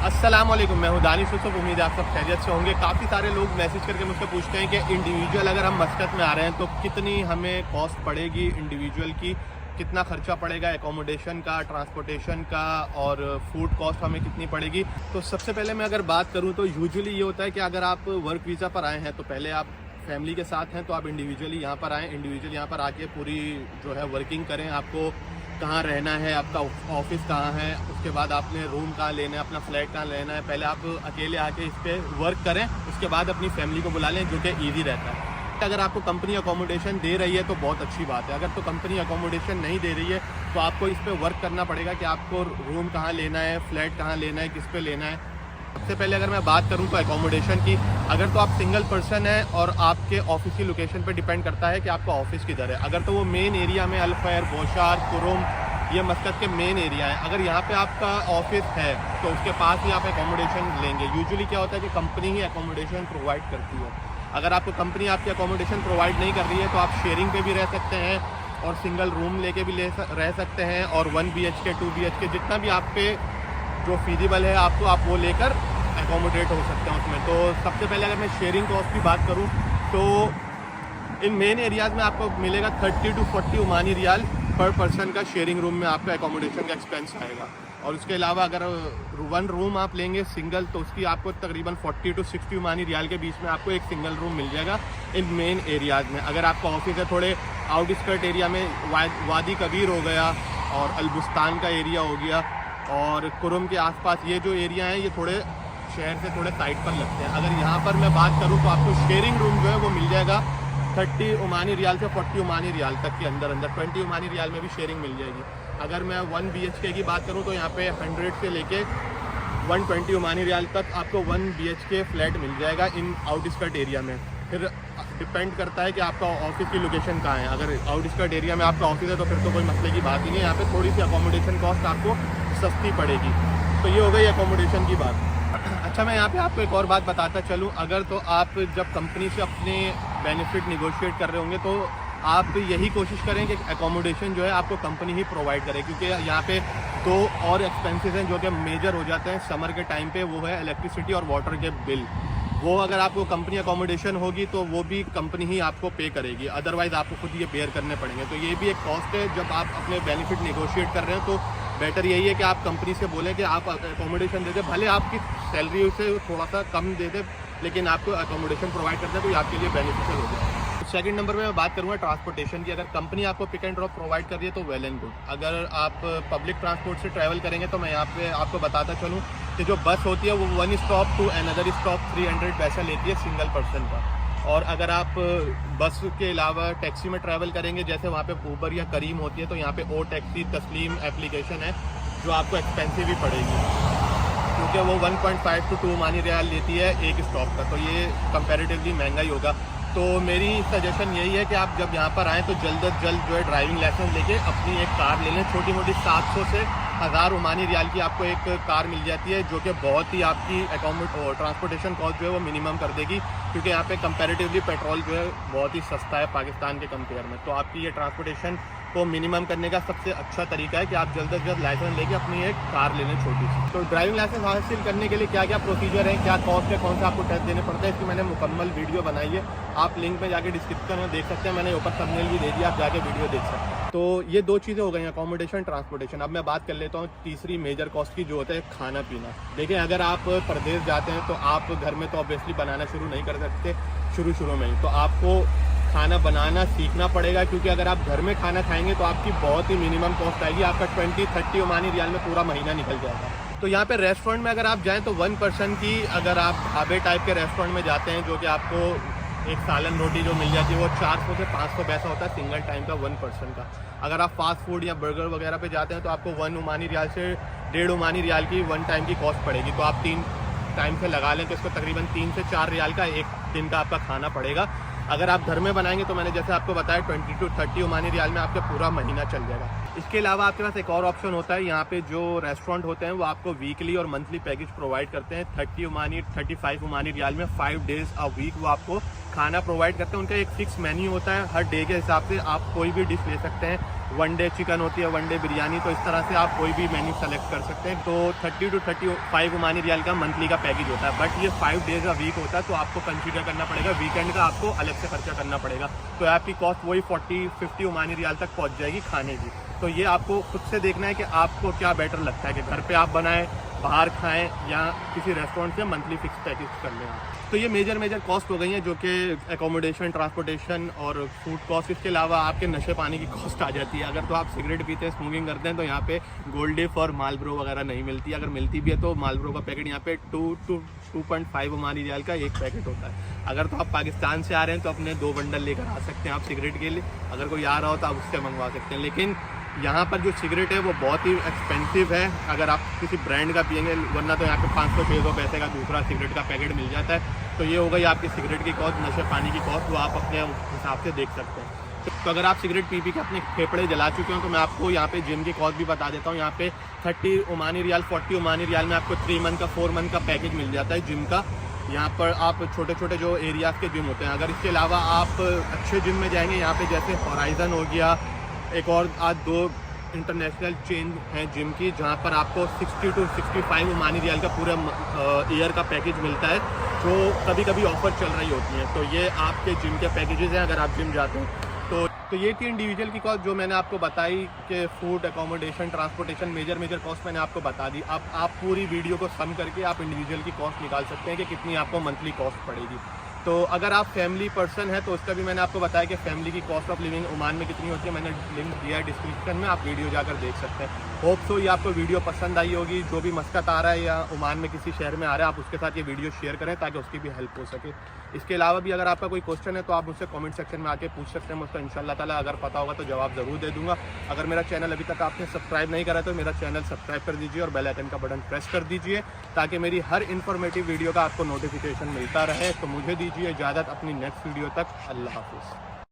अस्सलामुअलैकुम, मैं हूं दानिश यूसुफ। उम्मीद है आप सब खैरियत से होंगे। काफ़ी सारे लोग मैसेज करके मुझसे पूछते हैं कि इंडिविजुअल अगर हम मस्कत में आ रहे हैं तो कितनी हमें कॉस्ट पड़ेगी इंडिविजुअल की, कितना खर्चा पड़ेगा एकोमोडेशन का, ट्रांसपोर्टेशन का और फूड कॉस्ट हमें कितनी पड़ेगी। तो सबसे पहले मैं अगर बात करूं तो यूजुअली ये होता है कि अगर आप वर्क वीज़ा पर आए हैं तो पहले आप फैमिली के साथ हैं तो आप इंडिविजुअली यहाँ पर आएँ, इंडिविजुअल यहाँ पर आके पूरी जो है वर्किंग करें। आपको कहाँ रहना है, आपका ऑफिस कहाँ है, उसके बाद आपने रूम कहाँ लेना है, अपना फ्लैट कहाँ लेना है, पहले आप अकेले आके इस पर वर्क करें, उसके बाद अपनी फैमिली को बुला लें, जो कि ईजी रहता है। अगर आपको कंपनी अकोमोडेशन दे रही है तो बहुत अच्छी बात है। अगर तो कंपनी अकोमोडेशन नहीं दे रही है तो आपको इस पर वर्क करना पड़ेगा कि आपको रूम कहाँ लेना है, फ्लैट कहाँ लेना है, किस पे लेना है। सबसे पहले अगर मैं बात करूं तो एकोमोडेशन की, अगर तो आप सिंगल पर्सन है और आपके ऑफिस की लोकेशन पे डिपेंड करता है कि आपका ऑफिस किधर है। अगर तो वो मेन एरिया में अल-खैर, बोशार, कुरुम, ये मस्कत के मेन एरिया है, अगर यहाँ पे आपका ऑफिस है तो उसके पास ही आप एकोमोडेशन लेंगे। यूजुअली क्या होता है कि कंपनी ही एकोमोडेशन प्रोवाइड करती है। अगर आपको कंपनी आपकी एकोमोडेशन प्रोवाइड नहीं कर रही है तो आप शेयरिंग पे भी रह सकते हैं और सिंगल रूम लेके भी रह सकते हैं, और 1 BHK 2 BHK जितना भी आप पे जो फीजिबल है आपको, आप वो लेकर एकोमोडेट हो सकते हैं उसमें। तो सबसे पहले अगर मैं शेयरिंग कॉस्ट की बात करूं तो इन मेन एरियाज़ में आपको मिलेगा 30 to 40 ओमानी रियाल पर पर्सन का शेयरिंग रूम में आपका एकोमोडेशन का एक्सपेंस आएगा। और उसके अलावा अगर 1 रूम आप लेंगे सिंगल तो उसकी आपको तकरीबन 40 to 60 ओमानी रियाल के बीच में आपको एक सिंगल रूम मिल जाएगा इन मेन एरियाज़ में। अगर आपका ऑफिस है थोड़े आउटस्कर्ट एरिया में, वादी कबीर हो गया और अलबुस्तान का एरिया हो गया और कुरुम के आसपास, ये जो एरिया हैं ये थोड़े शहर से थोड़े साइड पर लगते हैं। अगर यहाँ पर मैं बात करूँ तो आपको शेयरिंग रूम जो है वो मिल जाएगा 30 ओमानी रियाल से 40 ओमानी रियाल तक के अंदर 20 ओमानी रियाल में भी शेयरिंग मिल जाएगी। अगर मैं 1 BHK की बात करूँ तो यहाँ पे 100 से लेके 120 ओमानी रियाल तक आपको 1 BHK फ्लैट मिल जाएगा इन आउटस्कर्ट एरिया में। फिर डिपेंड करता है कि आपका ऑफिस की लोकेशन कहाँ है। अगर आउटस्कर्ट एरिया में आपका ऑफिस है तो फिर तो कोई मसले की बात ही नहीं है, यहाँ पे थोड़ी सी अकोमोडेशन कॉस्ट आपको सस्ती पड़ेगी। तो ये हो गई अकोमोडेशन की बात। अच्छा, मैं यहाँ पे आपको एक और बात बताता चलूँ। अगर तो आप जब कंपनी से अपने बेनिफिट निगोशिएट कर रहे होंगे तो आप यही कोशिश करें कि एकोमोडेशन जो है आपको कंपनी ही प्रोवाइड करे, क्योंकि यहाँ पे 2 और एक्सपेंसेस हैं जो कि मेजर हो जाते हैं समर के टाइम पे। वो है इलेक्ट्रिसिटी और वाटर के बिल। वो अगर आपको कंपनी अकोमोडेशन होगी तो वो भी कंपनी ही आपको पे करेगी, अदरवाइज़ आपको खुद ये बेयर करने पड़ेंगे। तो ये भी एक कॉस्ट है। जब आप अपने बेनिफिट निगोशिएट कर रहे हैं तो बेटर यही है कि आप कंपनी से बोलें कि आप अकोमोडेशन दे दें, भले आपकी सैलरी से थोड़ा सा कम दे दें, लेकिन आपको अकोमोडेशन प्रोवाइड करते हैं तो ये आपके लिए बेनिफिशियल हो जाए। सेकंड नंबर पे मैं बात करूँगा ट्रांसपोर्टेशन की। अगर कंपनी आपको पिक एंड ड्रॉप प्रोवाइड कर रही है तो वेल एंड गुड। अगर आप पब्लिक ट्रांसपोर्ट से ट्रैवल करेंगे तो मैं यहाँ पे आपको बताता चलूँ कि जो बस होती है वो 1 स्टॉप टू अनदर स्टॉप 300 पैसा लेती है सिंगल पर्सन का। और अगर आप बस के अलावा टैक्सी में ट्रैवल करेंगे, जैसे वहाँ पे ऊबर या करीम होती है, तो यहाँ पे ओ टैक्सी तस्लीम एप्लीकेशन है जो आपको एक्सपेंसिव ही पड़ेगी, क्योंकि वो 1.5 to 2 ओमानी रियाल लेती है एक स्टॉप का। तो ये कंपैरेटिवली महंगा ही होगा। तो मेरी सजेशन यही है कि आप जब यहाँ पर आएँ तो जल्द अज जल्द जो है ड्राइविंग लाइसेंस लेके अपनी एक कार ले लें। छोटी मोटी 700 से 1000 ओमानी रियाल की आपको एक कार मिल जाती है, जो कि बहुत ही आपकी ट्रांसपोर्टेशन कॉस्ट जो है वो मिनिमम कर देगी, क्योंकि यहाँ पे कंपैरेटिवली पेट्रोल जो है बहुत ही सस्ता है पाकिस्तान के कंपेयर में। तो आपकी ये ट्रांसपोर्टेशन को मिनिमम करने का सबसे अच्छा तरीका है कि आप जल्द अज जल्द लाइसेंस लेके अपनी एक कार ले लें छोटी सी। तो ड्राइविंग लाइसेंस हासिल करने के लिए क्या क्या प्रोसीजर है, क्या कॉस्ट है, कौन सा आपको टेस्ट देने पड़ता है, इसकी मैंने मुकम्मल वीडियो बनाई है। आप लिंक में जाके डिस्क्रिप्शन में देख सकते हैं, मैंने ऊपर थंबनेल भी दे दिया, आप जाके वीडियो देख सकते हैं। तो ये 2 चीज़ें हो गई, अकोमोडेशन, ट्रांसपोर्टेशन। अब मैं बात कर लेता हूँ तीसरी मेजर कॉस्ट की, जो होता है खाना पीना। देखिए, अगर आप प्रदेश जाते हैं तो आप घर में तो ऑब्वियसली बनाना शुरू नहीं कर सकते शुरू में ही, तो आपको खाना बनाना सीखना पड़ेगा, क्योंकि अगर आप घर में खाना खाएंगे तो आपकी बहुत ही मिनिमम कॉस्ट आएगी, आपका 20-30 ओमानी रियाल में पूरा महीना निकल जाएगा। तो यहाँ पे रेस्टोरेंट में अगर आप जाएं तो 1 पर्सन की, अगर आप ढाबे टाइप के रेस्टोरेंट में जाते हैं जो कि आपको एक सालन रोटी जो मिल जाती है वो 400 से 500 पैसा होता है सिंगल टाइम का 1 पर्सन का। अगर आप फास्ट फूड या बर्गर वगैरह पे जाते हैं तो आपको 1 ओमानी रियाल से 1.5 ओमानी रियाल की 1 टाइम की कॉस्ट पड़ेगी। तो आप 3 टाइम से लगा लें तो इसको तकरीबन 3 से 4 रियाल का एक दिन का आपका खाना पड़ेगा। अगर आप घर में बनाएंगे तो मैंने जैसे आपको बताया 20 to 30 ओमानी रियाल में आपका पूरा महीना चल जाएगा। इसके अलावा आपके पास एक और ऑप्शन होता है, यहाँ पे जो रेस्टोरेंट होते हैं वो आपको वीकली और मंथली पैकेज प्रोवाइड करते हैं। 35 ओमानी रियाल में 5 डेज अ वीक वो आपको खाना प्रोवाइड करते हैं। उनका एक फिक्स मेन्यू होता है, हर डे के हिसाब से आप कोई भी डिश ले सकते हैं। वन डे चिकन होती है, वन डे बिरयानी, तो इस तरह से आप कोई भी मेन्यू सेलेक्ट कर सकते हैं। तो 30 to 35 ओमानी रियाल का मंथली का पैकेज होता है, बट ये 5 डेज अ वीक होता है, तो आपको कंसीडर करना पड़ेगा, वीकेंड का आपको अलग से खर्चा करना पड़ेगा। तो आपकी कॉस्ट वही 40-50 ओमानी रियाल तक पहुँच जाएगी खाने की। तो ये आपको खुद से देखना है कि आपको क्या बेटर लगता है, कि घर पे आप बनाएं, बाहर खाएं, या किसी रेस्टोरेंट से मंथली फिक्स पैकेज कर लें आप। तो ये मेजर कॉस्ट हो गई हैं, जो कि एकोमोडेशन, ट्रांसपोर्टेशन और फूड कॉस्ट। इसके अलावा आपके नशे पानी की कॉस्ट आ जाती है। अगर तो आप सिगरेट पीते हैं, स्मोकिंग करते हैं, तो यहाँ पे गोल्ड डिफ और मालब्रो वगैरह नहीं मिलती। अगर मिलती भी है तो मालब्रो का पैकेट यहाँ पे 2.5 ओमानी रियाल का एक पैकेट होता है। अगर तो आप पाकिस्तान से आ रहे हैं तो अपने 2 बंडल लेकर आ सकते हैं आप सिगरेट के लिए। अगर कोई आ रहा हो तो आप उससे मंगवा सकते हैं। लेकिन यहाँ पर जो सिगरेट है वो बहुत ही एक्सपेंसिव है अगर आप किसी ब्रांड का पियेंगे, वरना तो यहाँ पे 500-600 पैसे का दूसरा सिगरेट का पैकेट मिल जाता है। तो ये हो गई आपकी सिगरेट की कॉस्ट, नशे पानी की कॉस्ट, वो आप अपने हिसाब से देख सकते हैं। तो अगर आप सिगरेट पी के अपने फेफड़े जला चुके हो तो मैं आपको यहाँ पे जिम की कॉस्ट भी बता देता हूँ। यहाँ पे 30 ओमानी रियाल, 40 ओमानी रियाल में आपको 3 मंथ का 4 मंथ का पैकेज मिल जाता है जिम का। यहाँ पर आप छोटे छोटे जो एरियाज़ के जिम होते हैं, अगर इसके अलावा आप अच्छे जिम में जाएंगे, यहाँ पे जैसे हॉराइजन हो गया, एक और आज 2 इंटरनेशनल चेन हैं जिम की, जहाँ पर आपको 60 to 65 ओमानी रियाल का पूरा ईयर का पैकेज मिलता है, जो कभी कभी ऑफर चल रही होती हैं। तो ये आपके जिम के पैकेजेस हैं अगर आप जिम जाते हैं तो ये थी इंडिविजुअल की कॉस्ट जो मैंने आपको बताई कि food, accommodation, transportation, major cost मैंने आपको बता दी। अब आप पूरी वीडियो को सम करके आप इंडिविजुअल की कॉस्ट निकाल सकते हैं कि कितनी आपको मंथली कॉस्ट पड़ेगी। तो अगर आप फैमिली पर्सन है तो उसका भी मैंने आपको बताया कि फैमिली की कॉस्ट ऑफ लिविंग ओमान में कितनी होती है। मैंने लिंक दिया है डिस्क्रिप्शन में, आप वीडियो जाकर देख सकते हैं। होप सो ये आपको वीडियो पसंद आई होगी। जो भी मस्कत आ रहा है या ओमान में किसी शहर में आ रहा है, आप उसके साथ ये वीडियो शेयर करें ताकि उसकी भी हेल्प हो सके। इसके अलावा भी अगर आपका कोई क्वेश्चन है तो आप मुझसे कमेंट सेक्शन में आके पूछ सकते हैं। मुझको इंशाल्लाह ताला अगर पता होगा तो जवाब ज़रूर दे दूंगा। अगर मेरा चैनल अभी तक आपने सब्सक्राइब नहीं करा तो मेरा चैनल सब्सक्राइब कर दीजिए और बेल आइकन का बटन प्रेस कर दीजिए ताकि मेरी हर इन्फॉर्मेटिव वीडियो का आपको नोटिफिकेशन मिलता रहे। तो मुझे दीजिए इजाज़त, अपनी नेक्स्ट वीडियो तक। अल्लाह हाफिज़।